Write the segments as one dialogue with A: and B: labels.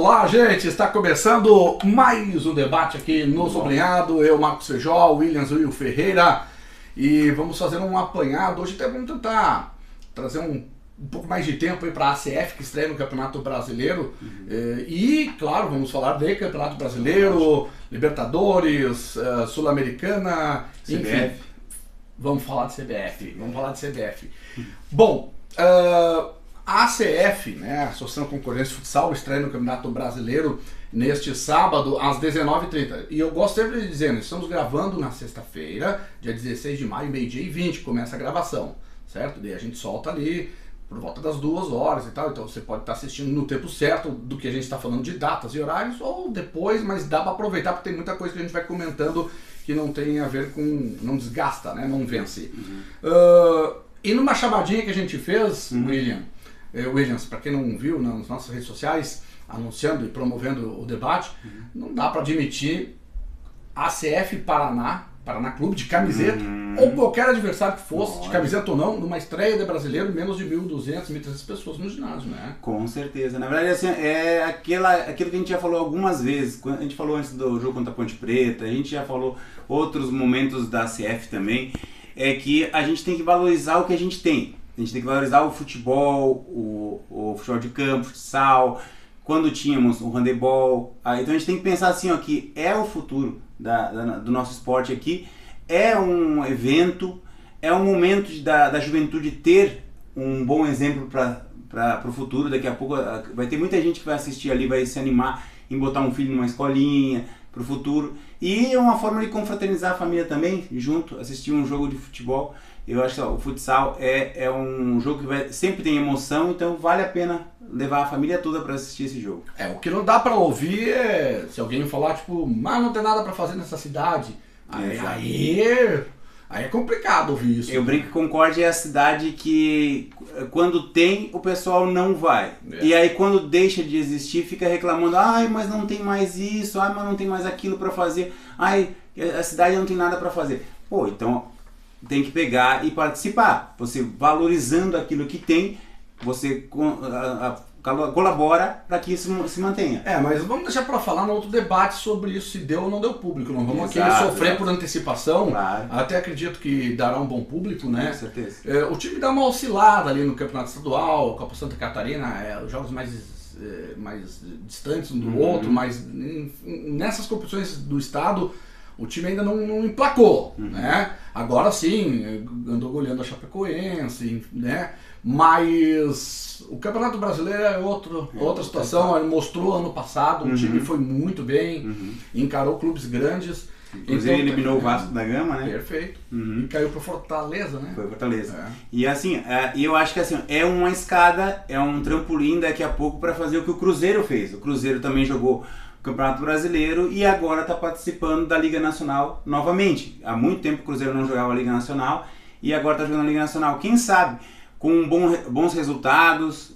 A: Olá, gente! Está começando mais um debate aqui no Sublinhado. Eu, Marcos Feijó, Williams Will Ferreira. E vamos fazer um apanhado. Hoje até vamos tentar trazer um pouco mais de tempo para a ACF, que estreia no Campeonato Brasileiro. E, claro, vamos falar de Campeonato Brasileiro, Libertadores, Sul-Americana, enfim. Vamos falar de CBF. Bom, a ACF, né, a Associação Concorrência de Futsal, estreia no Campeonato Brasileiro neste sábado às 19h30. E eu gosto sempre de dizer, estamos gravando na sexta-feira, dia 16 de maio, meio-dia e 20, começa a gravação, certo? Daí a gente solta ali por volta das 2 horas e tal, então você pode estar assistindo no tempo certo do que a gente está falando de datas e horários, ou depois, mas dá para aproveitar porque tem muita coisa que a gente vai comentando que não tem a ver com, não desgasta, né, não vence. E numa chamadinha que a gente fez, Williams, para quem não viu nas nossas redes sociais, anunciando e promovendo o debate, não dá para admitir ACF Paraná Clube de camiseta, ou qualquer adversário que fosse, de camiseta ou não, numa estreia de brasileiro, menos de 1.200, 1.300 pessoas no ginásio, né?
B: Com certeza. Na verdade, assim, é aquilo que a gente já falou algumas vezes, quando a gente falou antes do jogo contra a Ponte Preta, a gente já falou outros momentos da ACF também, é que a gente tem que valorizar o que a gente tem. A gente tem que valorizar o futebol, o futebol de campo, o futsal, quando tínhamos o handebol. Então a gente tem que pensar assim, ó, que é o futuro do nosso esporte aqui, é um evento, é um momento da juventude ter um bom exemplo para o futuro. Daqui a pouco vai ter muita gente que vai assistir ali, vai se animar em botar um filho numa escolinha para o futuro. E é uma forma de confraternizar a família também, junto, assistir um jogo de futebol. Eu acho que o futsal é um jogo que sempre tem emoção, então vale a pena levar a família toda para assistir esse jogo.
A: O que não dá para ouvir é se alguém falar, tipo, mas não tem nada para fazer nessa cidade. Aí é complicado ouvir isso.
B: Eu brinco que Concórdia é a cidade que quando tem, o pessoal não vai. E aí quando deixa de existir, fica reclamando, mas não tem mais isso, mas não tem mais aquilo para fazer, a cidade não tem nada para fazer. Pô, então tem que pegar e participar. Você valorizando aquilo que tem, você colabora para que isso se mantenha.
A: Mas vamos deixar para falar no outro debate sobre isso, se deu ou não deu público. Não vamos aqui sofrer por antecipação. Claro. Até acredito que dará um bom público, né?
B: Com certeza.
A: O time dá uma oscilada ali no Campeonato Estadual, Copa Santa Catarina, os jogos mais distantes um do outro, mas nessas competições do estado o time ainda não emplacou, né? Agora sim, andou goleando a Chapecoense, né? Mas o Campeonato Brasileiro é outra situação. Ele mostrou ano passado, o time foi muito bem, encarou clubes grandes.
B: Inclusive então, eliminou o Vasco da Gama, né?
A: Perfeito. E caiu para Fortaleza, né?
B: Foi Fortaleza. E assim, eu acho que assim, é uma escada, é um trampolim daqui a pouco para fazer o que o Cruzeiro fez. O Cruzeiro também jogou Campeonato Brasileiro e agora está participando da Liga Nacional novamente. Há muito tempo o Cruzeiro não jogava a Liga Nacional e agora está jogando a Liga Nacional. Quem sabe com bons resultados,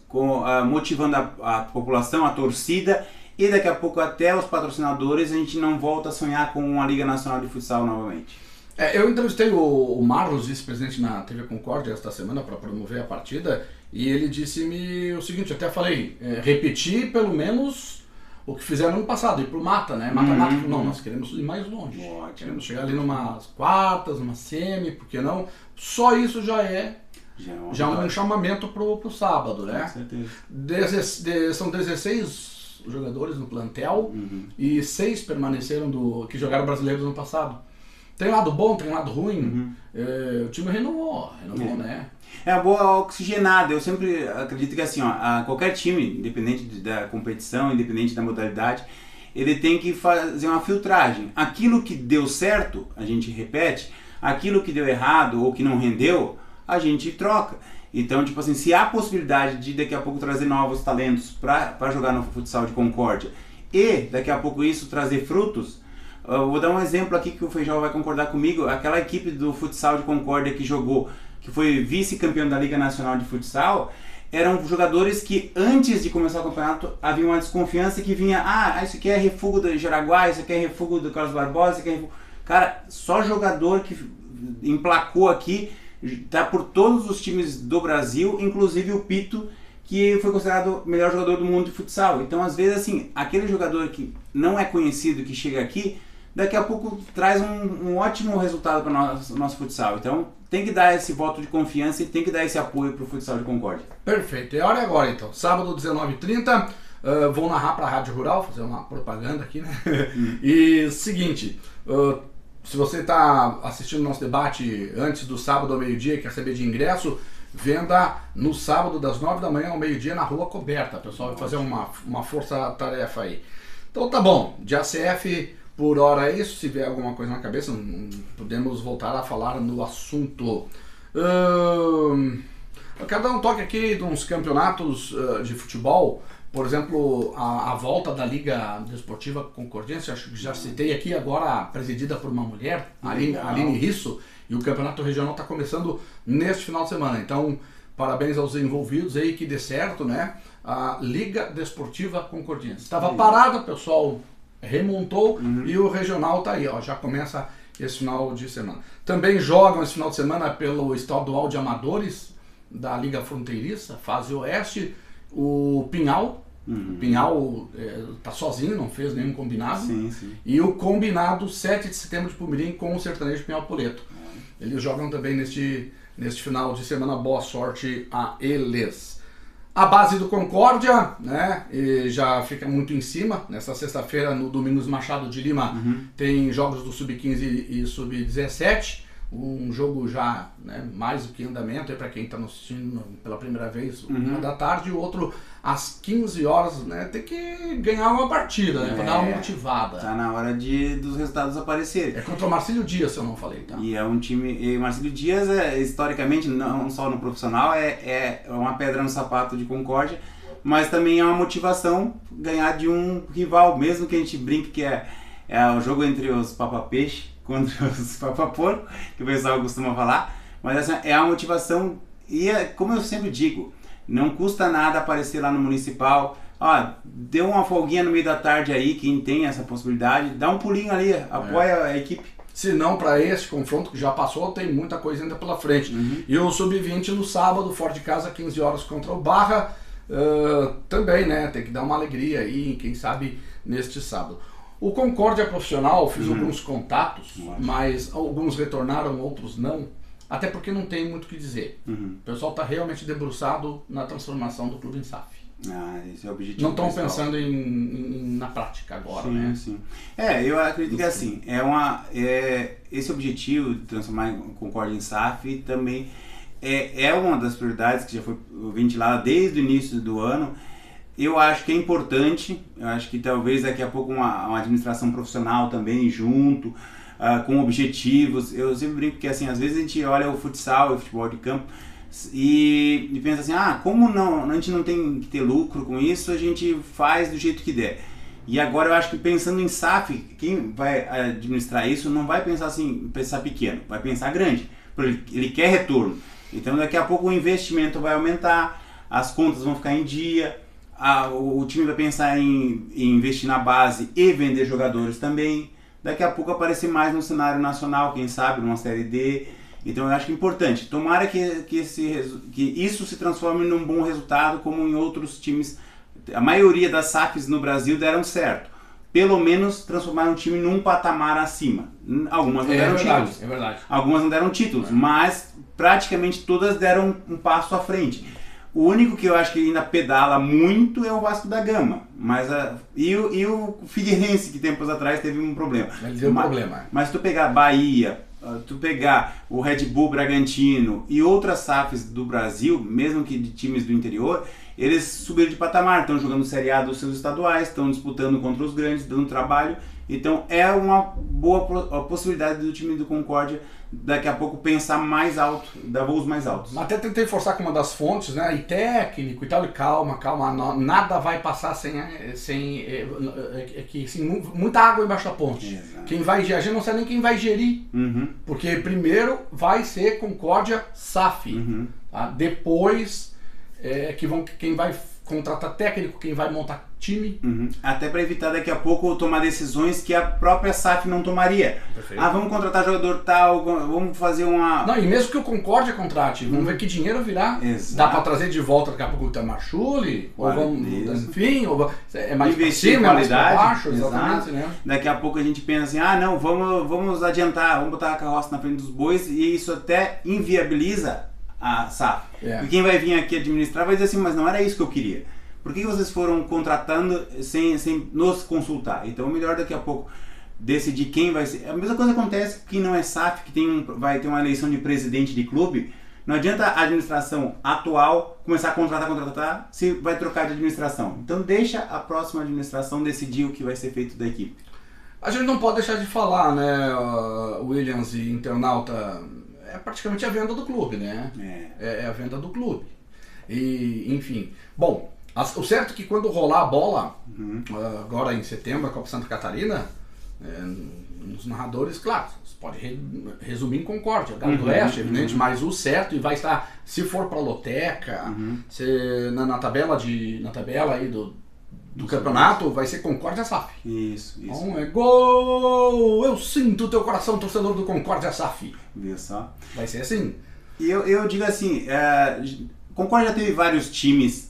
B: motivando a população, a torcida e daqui a pouco até os patrocinadores, a gente não volta a sonhar com uma Liga Nacional de Futsal novamente.
A: Eu entrevistei o Marlos, vice-presidente na TV Concórdia esta semana para promover a partida e ele disse-me o seguinte, eu até falei, repetir pelo menos o que fizeram no passado, ir pro mata, né? Mata-mata. Não, nós queremos ir mais longe. Queremos chegar ali numas quartas, numa semi, por que não? Só isso já é um chamamento pro sábado, né?
B: Com certeza.
A: São 16 jogadores no plantel e 6 permaneceram que jogaram brasileiros no passado. Tem lado bom, tem lado ruim. O time renovou, né?
B: É uma boa oxigenada. Eu sempre acredito que assim, qualquer time, independente da competição, independente da modalidade, ele tem que fazer uma filtragem. Aquilo que deu certo, a gente repete. Aquilo que deu errado ou que não rendeu, a gente troca. Então, tipo assim, se há possibilidade de daqui a pouco trazer novos talentos para jogar no futsal de Concórdia e daqui a pouco isso trazer frutos, eu vou dar um exemplo aqui que o Feijão vai concordar comigo. Aquela equipe do futsal de Concórdia que foi vice-campeão da Liga Nacional de Futsal, eram jogadores que antes de começar o campeonato havia uma desconfiança que vinha, isso aqui é refúgio do Jaraguá, isso aqui é refúgio do Carlos Barbosa, isso aqui é refúgio... Cara, só jogador que emplacou aqui, tá por todos os times do Brasil, inclusive o Pito, que foi considerado o melhor jogador do mundo de futsal. Então, às vezes, assim, aquele jogador que não é conhecido, que chega aqui, daqui a pouco traz um ótimo resultado para o nosso futsal. Então, tem que dar esse voto de confiança e tem que dar esse apoio para o futsal de Concórdia.
A: Perfeito. É hora agora, então. Sábado, 19h30. Vou narrar para a Rádio Rural, fazer uma propaganda aqui, né? E seguinte, se você está assistindo o nosso debate antes do sábado ao meio-dia e quer saber de ingresso, venda no sábado das 9 da manhã ao meio-dia na Rua Coberta. O pessoal vai fazer uma força-tarefa aí. Então tá bom, de ACF por hora é isso. Se vier alguma coisa na cabeça, podemos voltar a falar no assunto. Eu quero dar um toque aqui de uns campeonatos de futebol. Por exemplo, a volta da Liga Desportiva Concordiense, acho que já citei aqui, agora presidida por uma mulher, Aline Risso, e o campeonato regional está começando neste final de semana. Então, parabéns aos envolvidos aí, que dê certo, né? A Liga Desportiva Concordiense. Estava parada, o pessoal remontou e o regional está aí, ó, já começa esse final de semana. Também jogam esse final de semana pelo estadual de amadores da Liga Fronteiriça, fase oeste, o Pinhal. O Pinhal tá sozinho, não fez nenhum combinado.
B: Sim, sim.
A: E o combinado 7 de setembro de Pumirim com o sertanejo Pinhal Poleto. Eles jogam também neste final de semana. Boa sorte a eles. A base do Concórdia, né, e já fica muito em cima. Nessa sexta-feira, no Domingos Machado de Lima, tem jogos do Sub-15 e Sub-17. Um jogo já, né, mais do que andamento, para quem está nos assistindo pela primeira vez, 1 da tarde, e o outro às 15 horas, né, tem que ganhar uma partida, né, para dar uma motivada.
B: Tá na hora dos resultados aparecerem.
A: É contra o Marcílio Dias, se eu não falei, tá?
B: E é um time, e o Marcílio Dias, historicamente, não só no profissional, é uma pedra no sapato de Concórdia, mas também é uma motivação ganhar de um rival, mesmo que a gente brinque que é o jogo entre os papapeixe contra os papaporco, que o pessoal costuma falar, mas essa é a motivação e como eu sempre digo, não custa nada aparecer lá no municipal, deu uma folguinha no meio da tarde aí, quem tem essa possibilidade, dá um pulinho ali, apoia a equipe.
A: Se não, para esse confronto que já passou, tem muita coisa ainda pela frente. E o Sub-20 no sábado, fora de casa, 15 horas contra o Barra, também, né, tem que dar uma alegria aí, quem sabe, neste sábado. O Concórdia Profissional, fiz alguns contatos, mas alguns retornaram, outros não, até porque não tem muito o que dizer. O pessoal está realmente debruçado na transformação do clube em SAF.
B: Esse é o objetivo.
A: Não estão pensando na prática agora,
B: sim,
A: né?
B: Sim. Eu acredito que assim, esse objetivo de transformar o Concórdia em SAF também é uma das prioridades que já foi ventilada desde o início do ano. Eu acho que é importante, eu acho que talvez daqui a pouco uma administração profissional também junto, com objetivos. Eu sempre brinco que assim, às vezes a gente olha o futsal e o futebol de campo e pensa assim, como a gente não tem que ter lucro com isso, a gente faz do jeito que der. E agora eu acho que pensando em SAF, quem vai administrar isso não vai pensar assim, pensar pequeno, vai pensar grande, porque ele quer retorno. Então daqui a pouco o investimento vai aumentar, as contas vão ficar em dia, o time vai pensar em investir na base e vender jogadores também. Daqui a pouco aparecer mais no cenário nacional, quem sabe, numa Série D. Então eu acho que é importante. Tomara que isso se transforme num bom resultado, como em outros times. A maioria das SAFs no Brasil deram certo. Pelo menos transformar um time num patamar acima. Algumas não deram títulos.
A: É verdade.
B: Algumas não deram títulos, mas praticamente todas deram um passo à frente. O único que eu acho que ainda pedala muito é o Vasco da Gama. E o Figueirense, que tempos atrás teve um problema.
A: Mas deu problema.
B: Mas se tu pegar Bahia, tu pegar o Red Bull Bragantino e outras SAFs do Brasil, mesmo que de times do interior, eles subiram de patamar, estão jogando Série A dos seus estaduais, estão disputando contra os grandes, dando trabalho. Então é uma boa possibilidade do time do Concórdia daqui a pouco pensar mais alto, dar voos mais altos.
A: Até tentei forçar com uma das fontes, né, e técnico e tal, e calma, nada vai passar sem muita água embaixo da ponte.
B: Exato.
A: Quem vai gerir, a gente não sabe nem quem vai gerir, porque primeiro vai ser Concórdia SAF, tá? Depois quem vai contrata técnico, quem vai montar time.
B: Até para evitar daqui a pouco tomar decisões que a própria SAF não tomaria.
A: Perfeito.
B: Vamos contratar jogador tal, vamos fazer uma...
A: Não, e mesmo que o Concórdia contrate, vamos ver que dinheiro virá.
B: Exato.
A: Dá para trazer de volta daqui a pouco o Tamachule, ou vamos, enfim, ou é mais para
B: investir
A: cima,
B: em
A: é mais para
B: qualidade,
A: baixo, exatamente, né?
B: Daqui a pouco a gente pensa assim, não, vamos adiantar, vamos botar a carroça na frente dos bois, e isso até inviabiliza a SAF. E quem vai vir aqui administrar vai dizer assim, mas não era isso que eu queria. Por que vocês foram contratando sem nos consultar? Então é melhor daqui a pouco decidir quem vai ser. A mesma coisa acontece com quem não é SAF, que vai ter uma eleição de presidente de clube. Não adianta a administração atual começar a contratar, se vai trocar de administração. Então deixa a próxima administração decidir o que vai ser feito da equipe.
A: A gente não pode deixar de falar, né, Williams e internauta, é praticamente a venda do clube, né? É a venda do clube. E, enfim, bom, o certo é que quando rolar a bola, agora em setembro, a Copa Santa Catarina, os narradores, claro, você pode resumir em Concórdia, Galo do Oeste, evidente, mas o certo, e vai estar, se for para a loteca, na tabela aí do campeonato, vai ser Concórdia SAF.
B: Isso.
A: Então é gol! Eu sinto o teu coração, torcedor do Concórdia SAF.
B: Viu só?
A: Vai ser assim.
B: E eu digo assim, Concórdia teve vários times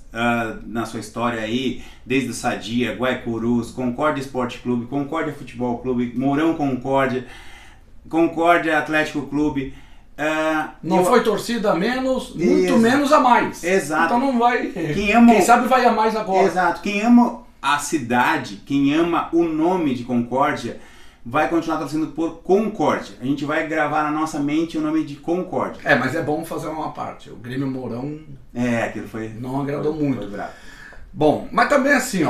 B: na sua história aí, desde o Sadia, Guaicurus, Concórdia Esporte Clube, Concórdia Futebol Clube, Mourão Concórdia, Concórdia Atlético Clube.
A: Não foi torcida a menos, muito menos a mais.
B: Exato.
A: Então não vai. Quem sabe vai a mais agora.
B: Exato. Quem ama a cidade, quem ama o nome de Concórdia, vai continuar torcendo por Concórdia. A gente vai gravar na nossa mente o nome de Concórdia.
A: Mas é bom fazer uma parte. O Grêmio Mourão
B: aquilo foi...
A: não agradou muito.
B: Foi bravo.
A: Bom, mas também assim,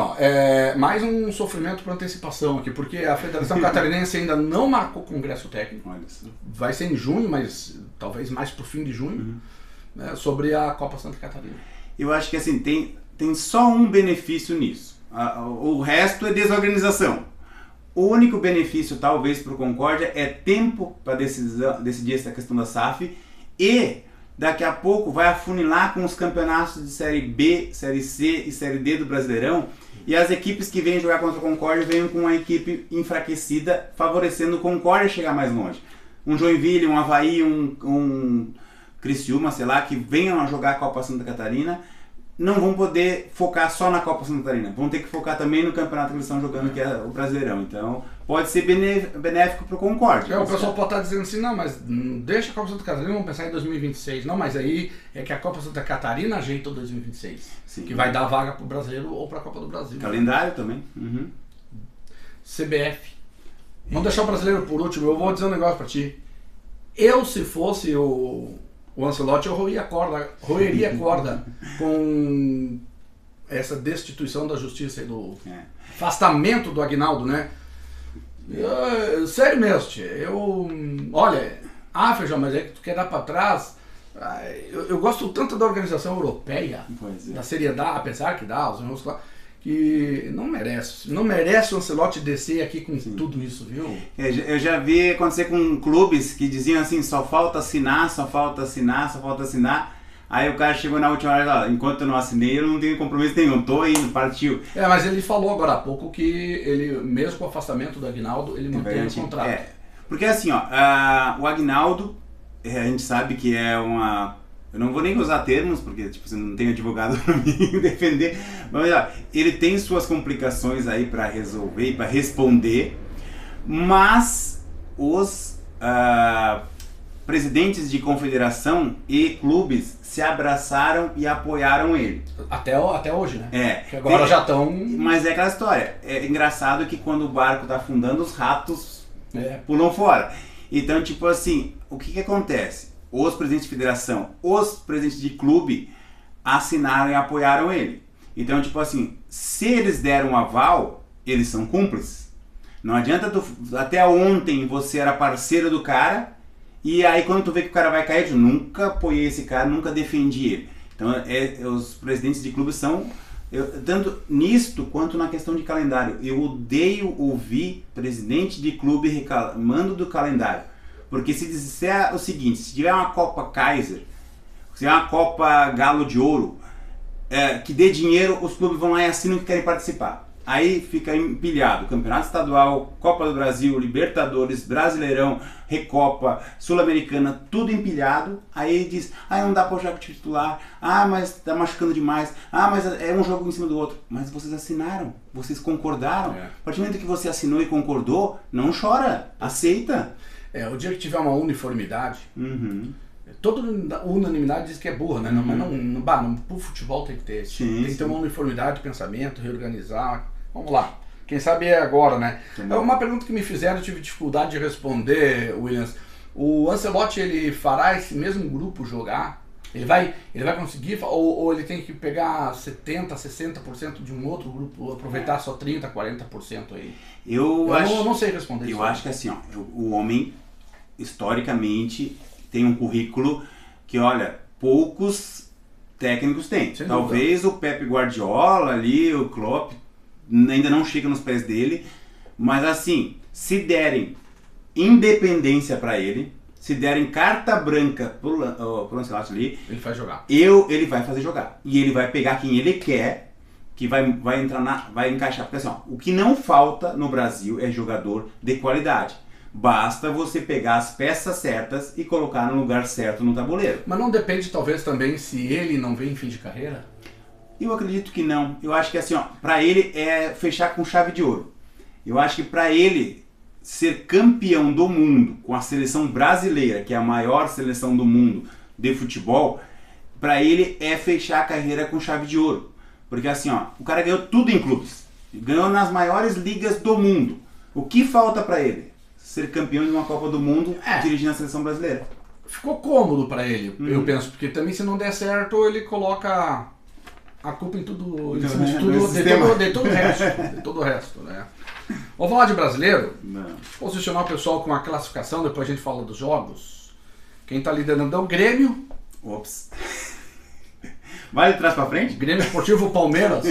A: mais um sofrimento por antecipação aqui, porque a Federação Catarinense ainda não marcou congresso técnico.
B: Olha isso.
A: Vai ser em junho, mas talvez mais pro fim de junho, né, sobre a Copa Santa Catarina.
B: Eu acho que assim, tem só um benefício nisso. O resto é desorganização. O único benefício, talvez, para o Concórdia é tempo para decidir essa questão da SAF, e daqui a pouco vai afunilar com os campeonatos de Série B, Série C e Série D do Brasileirão, e as equipes que vêm jogar contra o Concórdia vêm com uma equipe enfraquecida, favorecendo o Concórdia a chegar mais longe. Um Joinville, um Avaí, um Criciúma, sei lá, que venham a jogar a Copa Santa Catarina, não vão poder focar só na Copa Santa Catarina, vão ter que focar também no campeonato que eles estão jogando, que é o Brasileirão. Então pode ser benéfico para o Concórdia.
A: O pessoal pode estar dizendo assim, não, mas deixa a Copa Santa Catarina, vamos pensar em 2026. Não, mas aí é que a Copa Santa Catarina ajeita o 2026,
B: Sim.
A: Que vai dar vaga para o Brasileiro ou para a Copa do Brasil.
B: Calendário também.
A: CBF. Vamos deixar o Brasileiro por último. Eu vou dizer um negócio para ti. Eu, se fosse o Ancelotti, eu roeria a corda com essa destituição da justiça e do afastamento do Aguinaldo, né? Sério mesmo, olha, Feijão, mas é que tu quer dar para trás. Eu gosto tanto da organização europeia, da seriedade, apesar que dá, os meus, que não merece o Ancelotti descer aqui com tudo isso, viu?
B: Eu já vi acontecer com clubes que diziam assim, só falta assinar. Aí o cara chegou na última hora, enquanto eu não assinei, eu não tenho compromisso nenhum, tô indo, partiu.
A: Mas ele falou agora há pouco que ele, mesmo com o afastamento do Aguinaldo, ele mantém o contrato.
B: Porque assim, o Aguinaldo, a gente sabe que é uma... Eu não vou nem usar termos, porque tipo, você não tem advogado para me defender, mas ele tem suas complicações aí para resolver e para responder, mas os presidentes de confederação e clubes se abraçaram e apoiaram ele.
A: Até hoje, né?
B: Que
A: agora já estão...
B: Mas é aquela história, é engraçado que quando o barco está afundando, os ratos pulam fora. Então, tipo assim, o que acontece? Os presidentes de federação, os presidentes de clube assinaram e apoiaram ele. Então, tipo assim, se eles deram um aval, eles são cúmplices. Não adianta até ontem você era parceiro do cara, e aí quando tu vê que o cara vai cair, eu nunca apoiei esse cara, nunca defendi ele. Então, os presidentes de clube são, tanto nisto quanto na questão de calendário. Eu odeio ouvir presidente de clube reclamando do calendário. Porque se disser o seguinte, se tiver uma Copa Kaiser, se tiver uma Copa Galo de Ouro, que dê dinheiro, os clubes vão lá e assinam que querem participar. Aí fica empilhado Campeonato Estadual, Copa do Brasil, Libertadores, Brasileirão, Recopa, Sul-Americana, tudo empilhado. Aí diz, não dá para o jogo titular, mas tá machucando demais, mas é um jogo em cima do outro. Mas vocês assinaram, vocês concordaram. A partir do momento que você assinou e concordou, não chora, aceita.
A: O dia que tiver uma uniformidade, toda unanimidade diz que é burra, né? Mas pro futebol tem que ter isso. Tem que ter uma uniformidade de pensamento, reorganizar. Vamos lá. Quem sabe é agora, né? É uma pergunta que me fizeram, eu tive dificuldade de responder, Williams. O Ancelotti, ele fará esse mesmo grupo jogar? Ele vai conseguir? Ou ele tem que pegar 70%, 60% de um outro grupo, aproveitar só 30%, 40% aí? Eu não sei responder isso.
B: Eu acho que assim, o homem, historicamente, tem um currículo que, olha, poucos técnicos têm. Talvez o Pep Guardiola ali, o Klopp, ainda não chega nos pés dele, mas assim, se derem independência para ele, se derem carta branca pro Ancelotti ali,
A: ele vai jogar.
B: Ele vai fazer jogar. E ele vai pegar quem ele quer, que vai encaixar. Porque assim, o que não falta no Brasil é jogador de qualidade. Basta você pegar as peças certas e colocar no lugar certo no tabuleiro.
A: Mas não depende talvez também se ele não vem em fim de carreira?
B: Eu acredito que não. Eu acho que assim, para ele é fechar com chave de ouro. Eu acho que para ele ser campeão do mundo com a seleção brasileira, que é a maior seleção do mundo de futebol, para ele é fechar a carreira com chave de ouro. Porque assim, o cara ganhou tudo em clubes. Ganhou nas maiores ligas do mundo. O que falta para ele? Ser campeão de uma Copa do Mundo dirigindo a seleção brasileira.
A: Ficou cômodo para ele, eu penso, porque também se não der certo, ele coloca a culpa em tudo, de todo o resto, né? Vamos falar de brasileiro? Posicionar o pessoal com a classificação, depois a gente fala dos jogos. Quem tá liderando é o Grêmio.
B: Ops. Vai de trás pra frente?
A: Grêmio Esportivo Palmeiras,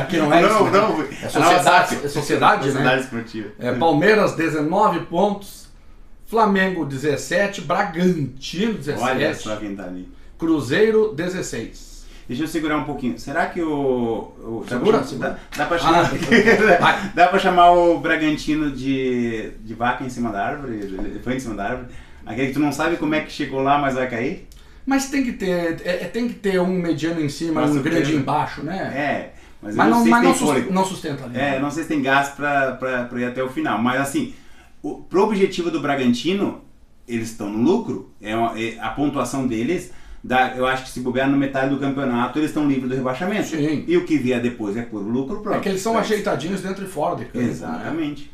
A: que não é isso, né? É sociedade, né?
B: Sociedade Esportiva.
A: Palmeiras 19 pontos, Flamengo 17, Bragantino 17,
B: olha só quem tá ali.
A: Cruzeiro 16.
B: Deixa eu segurar um pouquinho. Será que
A: Segura?
B: Dá pra chamar, dá pra chamar o Bragantino de vaca em cima da árvore? Elefante em cima da árvore? Aquele que tu não sabe como é que chegou lá, mas vai cair?
A: Mas tem que ter um mediano em cima e um grande embaixo, né?
B: Mas
A: não sustenta ali.
B: Não sei se tem gás pra ir até o final. Mas assim, pro objetivo do Bragantino, eles estão no lucro. A pontuação deles, eu acho que se bobear no metade do campeonato, eles estão livres do rebaixamento.
A: Sim.
B: E o que vier depois é por lucro próprio.
A: É que eles são ajeitadinhos dentro e fora de campo.
B: Exatamente.
A: Né?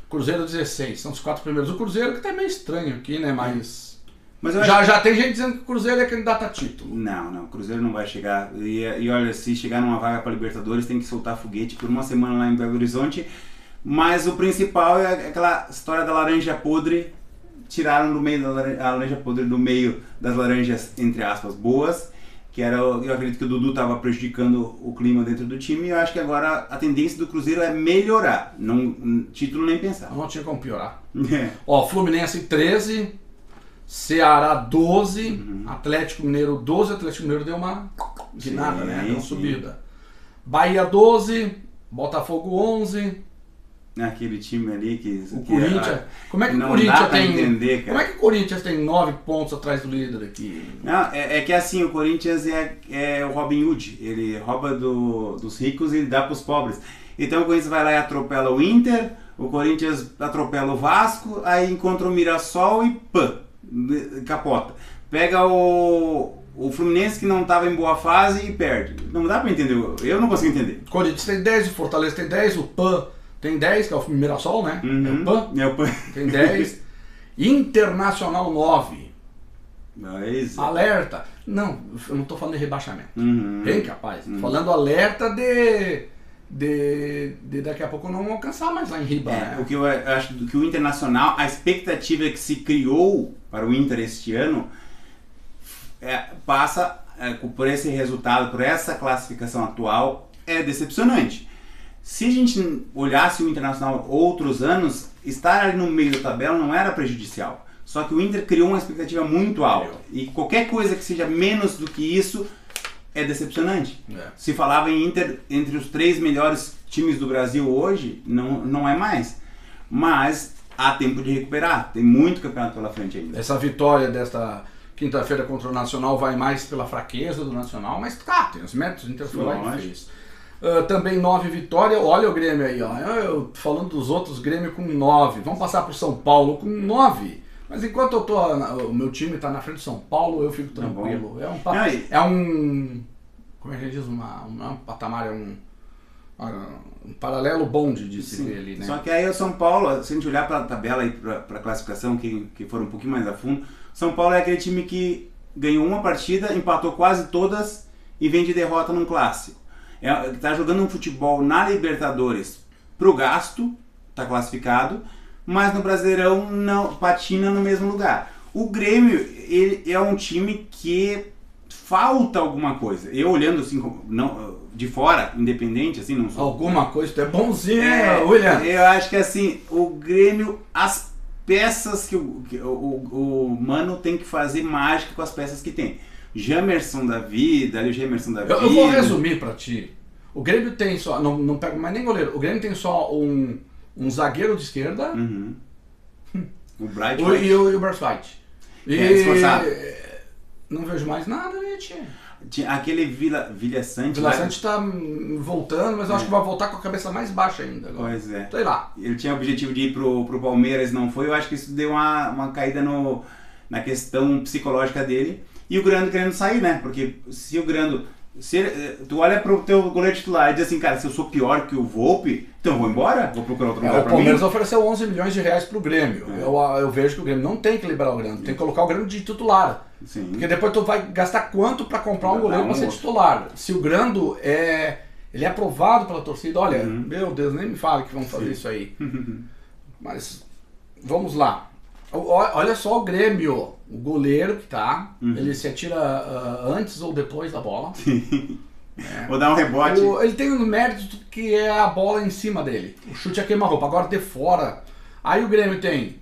A: Cruzeiro 16, são os 4 primeiros. O Cruzeiro que tá meio estranho aqui, né? Mas já tem gente dizendo que o Cruzeiro é candidato a título.
B: Não, o Cruzeiro não vai chegar. E olha, se chegar numa vaga para Libertadores, tem que soltar foguete por uma semana lá em Belo Horizonte. Mas o principal é aquela história da laranja podre. Tiraram a laranja podre do meio das laranjas, entre aspas, boas. Eu acredito que o Dudu estava prejudicando o clima dentro do time. E eu acho que agora a tendência do Cruzeiro é melhorar. Título nem pensar.
A: Não tinha como piorar. Fluminense 13... Ceará 12, Atlético Mineiro 12, Atlético Mineiro deu uma nada, né? Deu uma subida. Bahia 12, Botafogo 11.
B: Aquele time ali que...
A: O Corinthians... Como é que o Corinthians tem... Como é que o Corinthians tem 9 pontos atrás do líder aqui?
B: Não, é que assim, o Corinthians é o Robin Hood. Ele rouba dos ricos e dá pros pobres. Então o Corinthians vai lá e atropela o Inter, o Corinthians atropela o Vasco, aí encontra o Mirassol e capota. Pega o Fluminense que não estava em boa fase e perde. Não dá pra entender, eu não consigo entender.
A: O Corinthians tem 10, o Fortaleza tem 10, o PAN tem 10, que é o Mirassol, né? É o PAN. Tem 10. Internacional 9.
B: Mas...
A: Alerta. Não, eu não tô falando de rebaixamento. Bem capaz. Tô falando alerta de daqui a pouco não alcançar mais lá em Riba. Né?
B: O que eu acho que o Internacional, a expectativa que se criou para o Inter este ano passa por esse resultado, por essa classificação atual, é decepcionante. Se a gente olhasse o Internacional outros anos, estar ali no meio da tabela não era prejudicial. Só que o Inter criou uma expectativa muito alta. E qualquer coisa que seja menos do que isso é decepcionante.
A: É.
B: Se falava em Inter entre os 3 melhores times do Brasil hoje, não é mais. Mas há tempo de recuperar, tem muito campeonato pela frente ainda.
A: Essa vitória desta quinta-feira contra o Nacional vai mais pela fraqueza do Nacional, mas tem os méritos, o Inter foi lá e fez. Também 9 vitórias, olha o Grêmio aí, ó. Eu falando dos outros, Grêmio com 9. Vamos passar para o São Paulo com 9. Mas enquanto o meu time está na frente do São Paulo, eu fico tranquilo. É um como é que diz? Não é um patamar, é um paralelo bom de se ver ali, né?
B: Só que aí o São Paulo, se a gente olhar para a tabela e para a classificação, que foram um pouquinho mais a fundo, São Paulo é aquele time que ganhou uma partida, empatou quase todas e vem de derrota num clássico. Tá jogando um futebol na Libertadores pro gasto, tá classificado, mas no Brasileirão não patina no mesmo lugar. O Grêmio, ele é um time que falta alguma coisa. Eu olhando assim, não, de fora, independente, assim, não sou...
A: Alguma coisa, tu é bonzinho, William.
B: Eu acho que assim, o Grêmio, as peças que o Mano tem que fazer mágica com as peças que tem. Jamerson da vida, ali o Jamerson da vida.
A: Eu vou resumir pra ti. O Grêmio tem só, não pego mais nem goleiro, o Grêmio tem só um zagueiro de esquerda,
B: o Bright
A: e o Braithwaite.
B: Esforçado.
A: Não vejo mais nada, né, tia?
B: Aquele Vila Sante.
A: Vila Sante tá voltando, mas eu acho que vai voltar com a cabeça mais baixa ainda agora.
B: Pois é.
A: Sei lá.
B: Ele tinha o objetivo de ir pro Palmeiras, não foi. Eu acho que isso deu uma caída na questão psicológica dele. E o Grando querendo sair, né? Porque se o Grando... tu olha pro teu goleiro titular e diz assim, cara, se eu sou pior que o Volpe, então eu vou embora, vou procurar outro lugar pra mim.
A: O Palmeiras ofereceu 11 milhões de reais pro Grêmio. Eu vejo que o Grêmio não tem que liberar o Grêmio, tem que colocar o Grêmio de titular.
B: Sim.
A: Porque depois tu vai gastar quanto pra comprar um goleiro pra ser titular? Se o Grando ele é aprovado pela torcida, olha, meu Deus, nem me fale que vão fazer isso aí. Mas, vamos lá. Olha só o Grêmio, o goleiro que tá, ele se atira antes ou depois da bola.
B: Vou dar um rebote.
A: Ele tem um mérito que é a bola em cima dele. O chute é queima-roupa, agora de fora. Aí o Grêmio tem...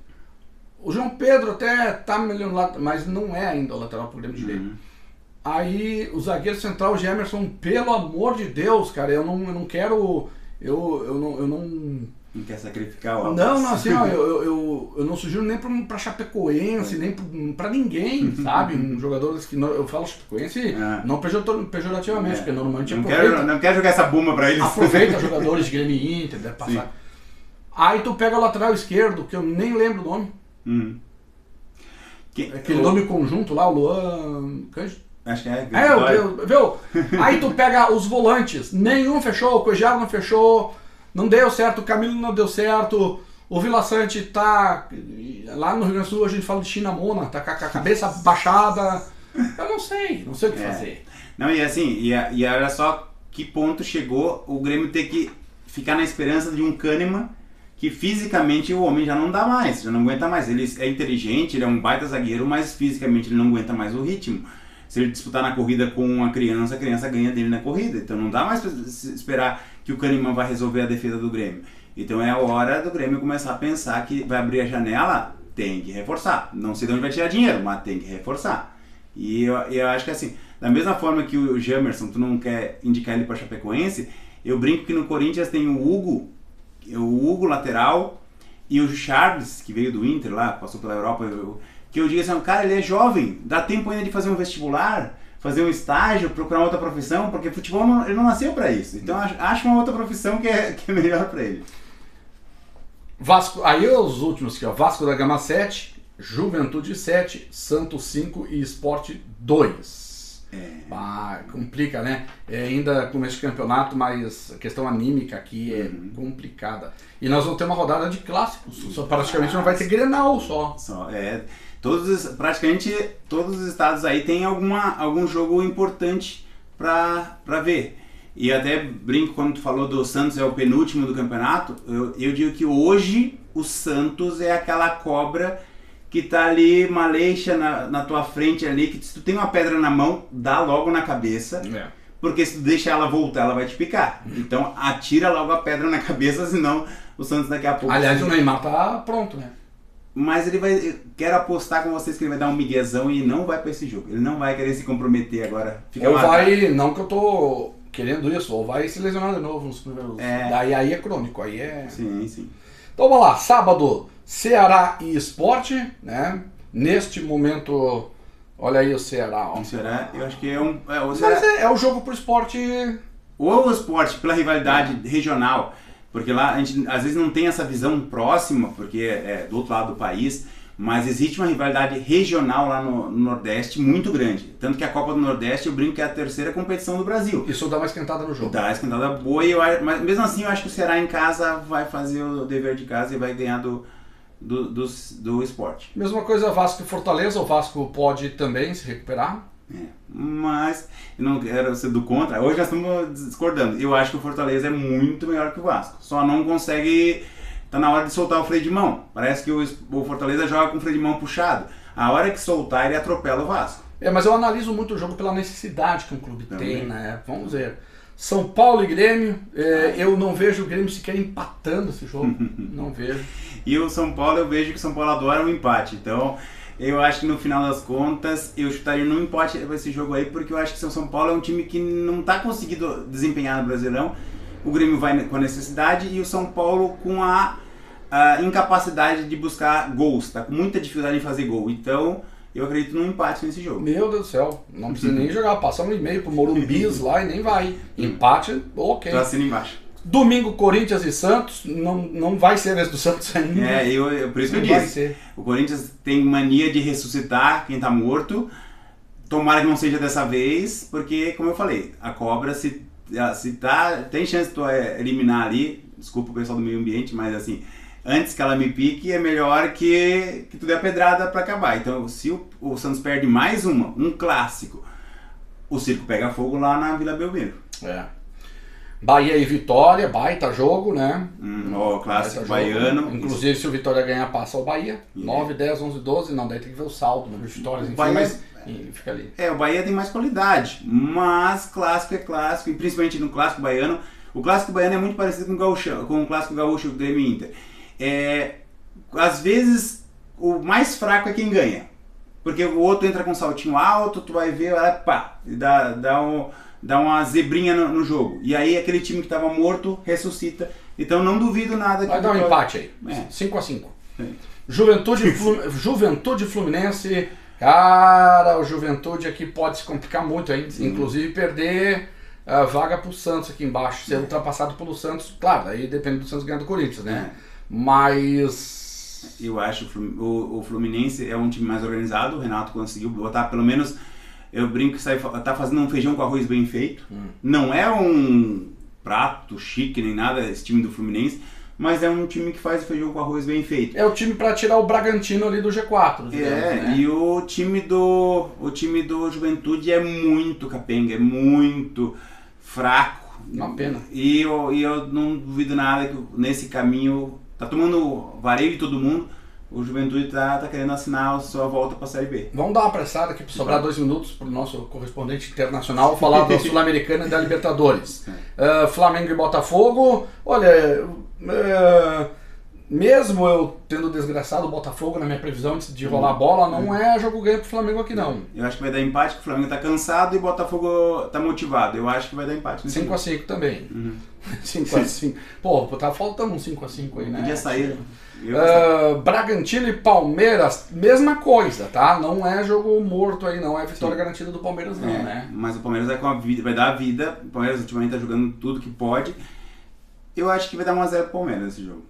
A: O João Pedro até tá melhor lá, mas não é ainda o lateral pro Grêmio direito. Aí o zagueiro central, o Jamerson, pelo amor de Deus, cara, eu não quero... Eu
B: não quer sacrificar o
A: Não, assim, ó, eu não sugiro nem pra Chapecoense, nem pra ninguém, sabe? Um jogador que eu falo Chapecoense não pejorativamente, porque normalmente
B: não quero jogar essa bomba pra eles.
A: Aproveita jogadores de Grêmio e Inter, deve passar. Aí tu pega o lateral esquerdo, que eu nem lembro o nome. Aquele nome conjunto lá, o Luan Cândido.
B: Acho que
A: viu? Aí tu pega os volantes, nenhum fechou, o Cuejado não fechou. Não deu certo, o Camilo não deu certo, o Vila Sante tá... Lá no Rio Grande do Sul a gente fala de Chinamona, tá com a cabeça baixada. Eu não sei o que fazer.
B: Não, e assim, e olha só que ponto chegou o Grêmio ter que ficar na esperança de um Kahneman que fisicamente o homem já não dá mais, já não aguenta mais. Ele é inteligente, ele é um baita zagueiro, mas fisicamente ele não aguenta mais o ritmo. Se ele disputar na corrida com uma criança, a criança ganha dele na corrida. Então não dá mais para esperar que o Kahneman vai resolver a defesa do Grêmio. Então é a hora do Grêmio começar a pensar que vai abrir a janela, tem que reforçar. Não sei de onde vai tirar dinheiro, mas tem que reforçar. E eu acho que assim, da mesma forma que o Jamerson, tu não quer indicar ele para Chapecoense, eu brinco que no Corinthians tem o Hugo lateral, e o Charles, que veio do Inter lá, passou pela Europa, que eu digo assim, cara, ele é jovem, dá tempo ainda de fazer um vestibular, fazer um estágio, procurar outra profissão, porque futebol ele não nasceu para isso. Então acho uma outra profissão que é melhor para ele.
A: Vasco, aí os últimos aqui, ó, Vasco da Gama 7, Juventude 7, Santos 5 e Sport 2. Complica, né? Ainda começo de campeonato, mas a questão anímica aqui é complicada. E nós vamos ter uma rodada de clássicos, praticamente não vai ter Grenal só.
B: Praticamente todos os estados aí tem algum jogo importante para ver. E até brinco quando tu falou do Santos é o penúltimo do campeonato, eu digo que hoje o Santos é aquela cobra que tá ali, maleixa na tua frente ali, que se tu tem uma pedra na mão, dá logo na cabeça, porque se tu deixar ela voltar, ela vai te picar. Então atira logo a pedra na cabeça, senão o Santos daqui a pouco...
A: Aliás, o Neymar tá pronto, né?
B: Mas ele vai. Quero apostar com vocês que ele vai dar um miguezão e não vai pra esse jogo. Ele não vai querer se comprometer agora. Fica
A: Ou
B: marcado.
A: vai, não que eu tô querendo isso, ou vai se lesionar de novo nos primeiros. Aí é crônico, aí é.
B: Sim, sim.
A: Então vamos lá, sábado, Ceará e Sport, né? Neste momento, olha aí o Ceará. Ó.
B: O Ceará, eu acho que é um. O
A: Mas
B: Ceará,
A: é o jogo pro Sport.
B: ou o Sport pela rivalidade regional, porque lá a gente às vezes não tem essa visão próxima, porque é do outro lado do país, mas existe uma rivalidade regional lá no Nordeste muito grande. Tanto que a Copa do Nordeste, eu brinco que é a terceira competição do Brasil.
A: Isso dá uma esquentada no jogo.
B: Dá esquentada boa, mas mesmo assim eu acho que o Ceará em casa vai fazer o dever de casa e vai ganhar do Sport.
A: Mesma coisa Vasco e Fortaleza, o Vasco pode também se recuperar.
B: Mas eu não quero ser do contra. Hoje nós estamos discordando. Eu acho que o Fortaleza é muito melhor que o Vasco. Só não consegue. Tá na hora de soltar o freio de mão. Parece que o Fortaleza joga com o freio de mão puxado. A hora que soltar, ele atropela o Vasco.
A: Mas eu analiso muito o jogo pela necessidade que um clube
B: Também.
A: tem, né? Vamos ver. São Paulo e Grêmio, eu não vejo o Grêmio sequer empatando esse jogo. Não vejo.
B: E o São Paulo, eu vejo que o São Paulo adora um empate. Então, eu acho que no final das contas, eu chutaria no empate esse jogo aí, porque eu acho que o São Paulo é um time que não está conseguindo desempenhar no Brasileirão. O Grêmio vai com a necessidade e o São Paulo com a incapacidade de buscar gols. Está com muita dificuldade em fazer gol. Então, eu acredito num empate nesse jogo.
A: Meu Deus do céu, não precisa nem jogar, passa um e-mail pro Morumbis lá e nem vai. Empate, ok.
B: Tô assinando embaixo.
A: Domingo, Corinthians e Santos, não vai ser esse do Santos ainda.
B: Por isso que eu
A: Não vai
B: disse.
A: ser.
B: O Corinthians tem mania de ressuscitar quem tá morto. Tomara que não seja dessa vez, porque, como eu falei, a cobra, se tem chance de tu eliminar ali, desculpa o pessoal do meio ambiente, mas assim, antes que ela me pique, é melhor que tu dê a pedrada pra acabar. Então, se o Santos perde mais um clássico, o circo pega fogo lá na Vila Belmiro.
A: Bahia e Vitória, baita jogo, né?
B: O clássico
A: Baita jogo.
B: baiano.
A: Inclusive, se o Vitória ganhar, passa o Bahia.
B: Yeah.
A: 9, 10, 11, 12. Não, daí tem que ver o saldo, número de vitórias, enfim,
B: Bahia-
A: mas fica ali.
B: O Bahia tem mais qualidade, mas clássico é clássico, e principalmente no clássico baiano. O clássico baiano é muito parecido com o gaúcho, com o clássico gaúcho do Grêmio e Inter. Às vezes, o mais fraco é quem ganha. Porque o outro entra com um saltinho alto, tu vai ver, pá, dá uma zebrinha no jogo. E aí aquele time que estava morto ressuscita. Então não duvido nada que
A: Vai dar um empate aí. 5-5. Juventude Fluminense. Cara, o Juventude aqui pode se complicar muito, hein? Inclusive perder a vaga pro Santos aqui embaixo, ser ultrapassado pelo Santos. Claro, aí depende do Santos ganhar do Corinthians, né? Mas
B: eu acho que o Fluminense é um time mais organizado. O Renato conseguiu botar pelo menos, eu brinco que tá fazendo um feijão com arroz bem feito. Não é um prato chique nem nada esse time do Fluminense, mas é um time que faz feijão com arroz bem feito.
A: É o time para tirar o Bragantino ali do G4. Digamos, né?
B: E o time do Juventude é muito capenga, é muito fraco.
A: Uma pena.
B: E eu não duvido nada que nesse caminho tá tomando vareio de todo mundo. O Juventude tá querendo assinar a sua volta para a Série B.
A: Vamos dar uma apressada aqui para sobrar 2 minutos para o nosso correspondente internacional falar da Sul-Americana e da Libertadores. Flamengo e Botafogo. Olha, mesmo eu tendo desgraçado o Botafogo na minha previsão de rolar a bola, não é jogo ganho pro Flamengo aqui não.
B: Eu acho que vai dar empate, porque o Flamengo tá cansado e o Botafogo tá motivado. Eu acho que vai dar empate.
A: 5-5 também. 5-5. Pô, tá faltando um 5-5 aí, né?
B: Podia sair.
A: Bragantino e Palmeiras, mesma coisa, tá? Não é jogo morto aí, não é vitória garantida do Palmeiras não, né?
B: Mas o Palmeiras vai dar a vida. O Palmeiras ultimamente tá jogando tudo que pode. Eu acho que vai dar 1-0 pro Palmeiras esse jogo.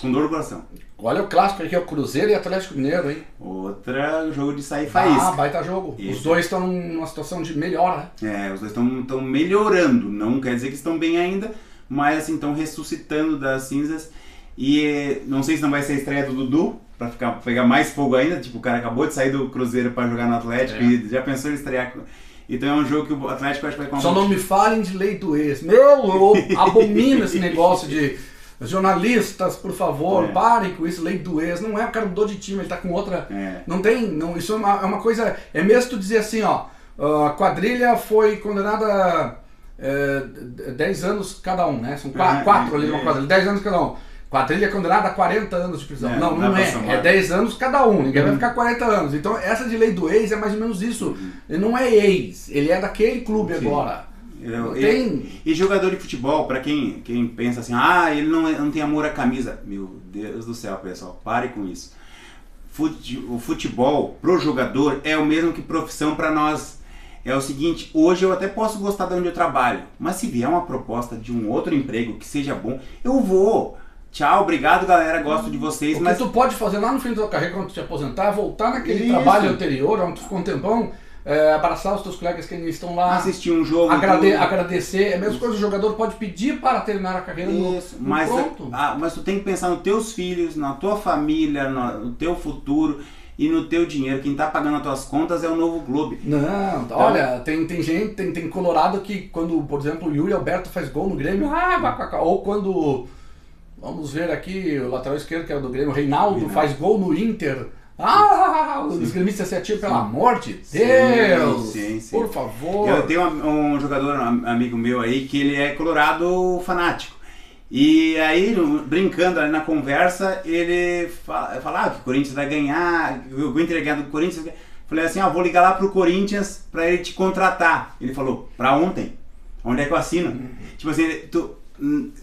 B: Com dor no coração.
A: Olha o clássico aqui, é o Cruzeiro e Atlético Mineiro, hein?
B: Outra jogo de sair faísca.
A: Baita jogo.
B: Isso.
A: Os dois estão numa situação de melhora, né?
B: Os dois estão melhorando. Não quer dizer que estão bem ainda, mas assim, estão ressuscitando das cinzas. E não sei se não vai ser a estreia do Dudu, pra pegar mais fogo ainda. Tipo, o cara acabou de sair do Cruzeiro pra jogar no Atlético e já pensou em estrear. Então é um jogo que o Atlético acho que vai com.
A: Só não me falem de lei do ex. Eu abomino esse negócio de jornalistas, por favor, parem com isso, lei do ex. Não é, o cara mudou de time, ele tá com outra. Não tem, não, isso é uma coisa. É mesmo tu dizer assim, ó, a quadrilha foi condenada 10 anos cada um, né? São quatro ali numa quadrilha, 10 anos cada um. Quadrilha condenada a 40 anos de prisão. Não
B: dá pra
A: é.
B: somar.
A: É 10 anos cada um. Ninguém vai ficar 40 anos. Então, essa de lei do ex é mais ou menos isso. Ele não é ex. Ele é daquele clube agora.
B: E jogador de futebol, pra quem pensa assim, ele não tem amor à camisa. Meu Deus do céu, pessoal, pare com isso. O futebol pro jogador é o mesmo que profissão pra nós. É o seguinte, hoje eu até posso gostar de onde eu trabalho, mas se vier uma proposta de um outro emprego que seja bom, eu vou. Tchau, obrigado galera, gosto de vocês.
A: O que tu pode fazer lá no fim da tua carreira, quando tu te aposentar, é voltar naquele trabalho anterior, onde tu ficou um tempão, abraçar os teus colegas que ainda estão lá,
B: assistir um jogo,
A: agradecer. É a mesma coisa, o jogador pode pedir para terminar a carreira
B: mas
A: pronto.
B: Mas tu tem que pensar nos teus filhos, na tua família, no teu futuro e no teu dinheiro. Quem tá pagando as tuas contas é o Novo Globo.
A: Não, então, olha, tem gente, tem colorado que quando, por exemplo, o Yuri Alberto faz gol no Grêmio, ou quando, vamos ver aqui, o lateral esquerdo que era do Grêmio, o Reinaldo faz gol no Inter. Os gremistas se atiram, pelo amor de Deus!
B: Sim.
A: Por favor!
B: Eu tenho um jogador, um amigo meu aí, que ele é colorado fanático. E aí, brincando ali na conversa, ele fala que o Corinthians vai ganhar, o Inter vai ganhar do Corinthians. Falei assim, vou ligar lá pro Corinthians pra ele te contratar. Ele falou, pra ontem? Onde é que eu assino? Tipo assim,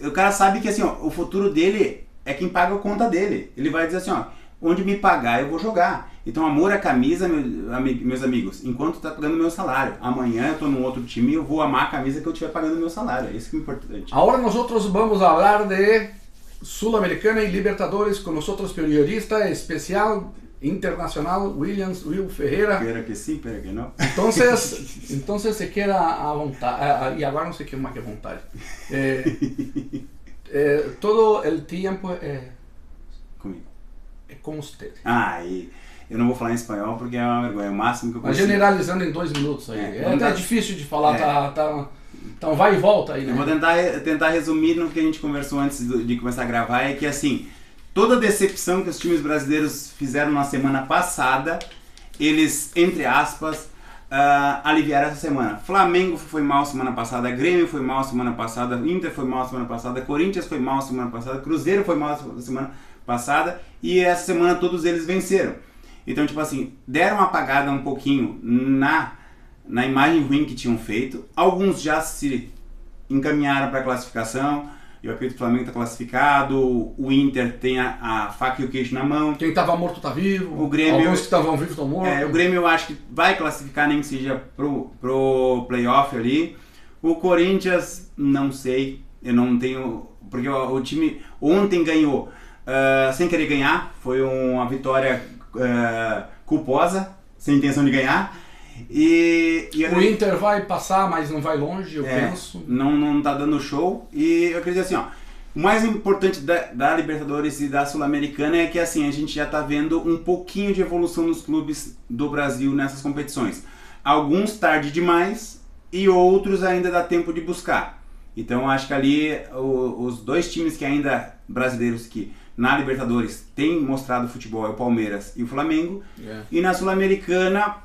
B: o cara sabe que assim, o futuro dele é quem paga a conta dele. Ele vai dizer assim, onde me pagar eu vou jogar. Então amor à camisa, meus amigos, enquanto tá pagando meu salário. Amanhã eu tô num outro time e eu vou amar a camisa que eu estiver pagando meu salário. É isso que é importante.
A: Agora nós vamos falar de Sul-Americana e Libertadores com nosotros periodista especial internacional Will Ferreira.
B: Espera que sim, espera que não.
A: Então se queda à vontade. E agora não sei o que mais que é vontade. Todo o tempo
B: comigo.
A: É com você.
B: Eu não vou falar em espanhol porque é uma vergonha, é o máximo que eu consigo.
A: Mas generalizando em 2 minutos aí. É difícil de falar, então vai e volta aí, né?
B: Eu vou tentar resumir no que a gente conversou antes de começar a gravar, é que assim, toda a decepção que os times brasileiros fizeram na semana passada, eles, entre aspas, aliviaram essa semana. Flamengo foi mal semana passada, Grêmio foi mal semana passada, Inter foi mal semana passada, Corinthians foi mal semana passada, Cruzeiro foi mal semana passada e essa semana todos eles venceram. Então, tipo assim, deram uma apagada um pouquinho na imagem ruim que tinham feito. Alguns já se encaminharam para a classificação. Eu acredito que o Flamengo está classificado, o Inter tem a faca e o queijo na mão.
A: Quem estava morto está vivo,
B: o Grêmio,
A: alguns que estavam vivos estão mortos.
B: O Grêmio eu acho que vai classificar, nem que seja pro playoff ali. O Corinthians, não sei, eu não tenho... Porque o time ontem ganhou sem querer ganhar, foi uma vitória culposa, sem intenção de ganhar.
A: O Inter vai passar, mas não vai longe, eu penso.
B: Não tá dando show. E eu acredito assim, o mais importante da Libertadores e da Sul-Americana é que assim, a gente já tá vendo um pouquinho de evolução nos clubes do Brasil nessas competições. Alguns tarde demais e outros ainda dá tempo de buscar. Então acho que ali os 2 times que ainda brasileiros que na Libertadores têm mostrado futebol é o Palmeiras e o Flamengo. E na Sul-Americana,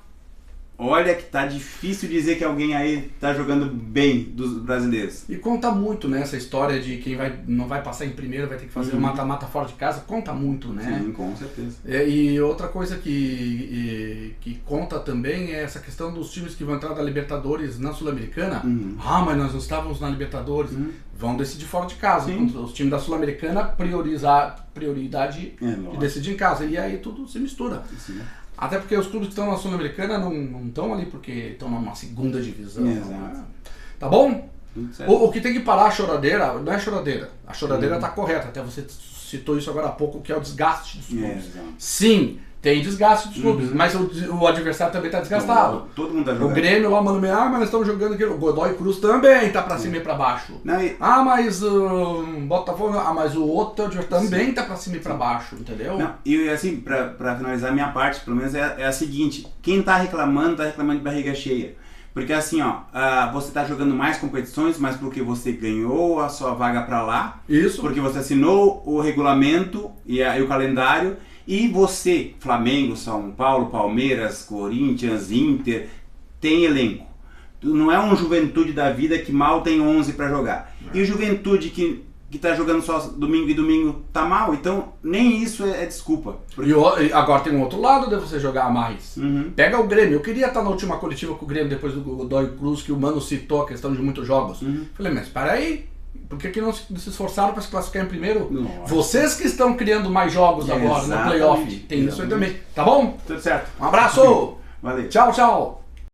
B: olha que tá difícil dizer que alguém aí tá jogando bem dos brasileiros.
A: E conta muito, né, essa história de quem não vai passar em primeiro, vai ter que fazer um mata-mata fora de casa, conta muito, né?
B: Sim, com certeza.
A: E outra coisa que conta também é essa questão dos times que vão entrar da Libertadores na Sul-Americana. Mas nós não estávamos na Libertadores. Vão decidir fora de casa. Os times da Sul-Americana prioridade de decidir em casa. E aí tudo se mistura.
B: Sim.
A: Até porque os clubes que estão na Sul-Americana não estão ali porque estão numa segunda divisão.
B: Exato.
A: Tá bom? O que tem que parar a choradeira, não é choradeira. A choradeira está correta. Até você citou isso agora há pouco, que é o desgaste dos clubes. Sim, tem desgaste dos clubes, mas o adversário também está desgastado.
B: Todo mundo tá jogando.
A: O Grêmio lá, mano, mas nós estamos jogando aqui. O Godoy Cruz também tá pra cima e pra baixo. Mas Botafogo, mas o outro também tá pra cima e pra baixo, entendeu?
B: E assim, pra finalizar a minha parte, pelo menos é a seguinte: quem tá reclamando de barriga cheia. Porque assim, você tá jogando mais competições, mas porque você ganhou a sua vaga pra lá.
A: Isso.
B: Porque você assinou o regulamento e o calendário. E você, Flamengo, São Paulo, Palmeiras, Corinthians, Inter, tem elenco. Não é um Juventude da vida que mal tem 11 para jogar. E o Juventude que que tá jogando só domingo e domingo tá mal, então nem isso é desculpa.
A: E agora tem um outro lado de você jogar mais. Pega o Grêmio. Eu queria estar na última coletiva com o Grêmio depois do Godoy Cruz, que o Mano citou a questão de muitos jogos. Falei, mas para aí, por que não se esforçaram para se classificar em primeiro? Nossa. Vocês que estão criando mais jogos agora no playoff. Tem isso aí também. Tá bom?
B: Tudo certo.
A: Um abraço.
B: Valeu.
A: Tchau, tchau.